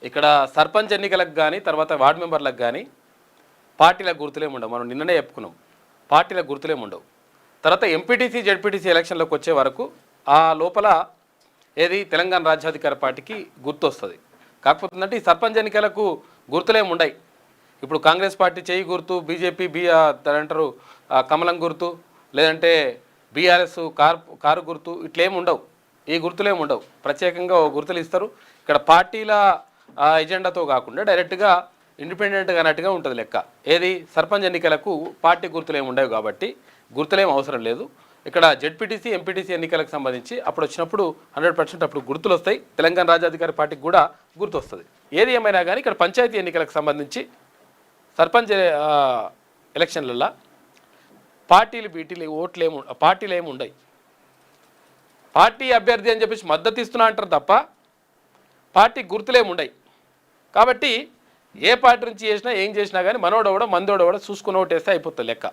ఇక్కడ సర్పంచ్ ఎన్నికలకు కానీ తర్వాత వార్డు మెంబర్లకు కానీ పార్టీలకు గుర్తులేమి ఉండవు. మనం నిన్ననే చెప్పుకున్నాం, పార్టీలకు గుర్తులేమి ఉండవు. తర్వాత ఎంపీటీసీ జెడ్పీటీసీ ఎలక్షన్లోకి వచ్చే వరకు ఆ లోపల ఏది తెలంగాణ రాజ్యాధికార పార్టీకి గుర్తు వస్తుంది. కాకపోతే ఏంటంటే ఈ సర్పంచ్ ఎన్నికలకు గుర్తులేమి ఉండయి. ఇప్పుడు కాంగ్రెస్ పార్టీ చేయి గుర్తు, బీజేపీ అంటారు కమలం గుర్తు, లేదంటే బీఆర్ఎస్ కారు గుర్తు, ఇట్లేమి ఉండవు. ఈ గుర్తులేమి ఉండవు. ప్రత్యేకంగా గుర్తులు ఇస్తారు. ఇక్కడ పార్టీల ఎజెండాతో కాకుండా డైరెక్ట్గా ఇండిపెండెంట్గా అన్నట్టుగా ఉంటుంది లెక్క. ఏది సర్పంచ్ ఎన్నికలకు పార్టీ గుర్తులు ఏమి ఉండవు కాబట్టి గుర్తులేం అవసరం లేదు. ఇక్కడ జెడ్పీటీసీ ఎంపీటీసీ ఎన్నికలకు సంబంధించి అప్పుడు వచ్చినప్పుడు 100% అప్పుడు గుర్తులు వస్తాయి. తెలంగాణ రాజ్యాధికారి పార్టీకి కూడా గుర్తు వస్తుంది. ఏది ఏమైనా కానీ ఇక్కడ పంచాయతీ ఎన్నికలకు సంబంధించి సర్పంచ్ ఎలక్షన్లలో పార్టీలు ఏమి ఉండవు. పార్టీ అభ్యర్థి అని చెప్పేసి మద్దతు ఇస్తున్నా అంటారు తప్ప పార్టీ గుర్తులేమి ఉండవు. కాబట్టి ఏ పార్టీ నుంచి చేసినా ఏం చేసినా కానీ మనోడవడ మందోడవడ చూసుకుని ఓటేస్తే అయిపోతుంది లెక్క.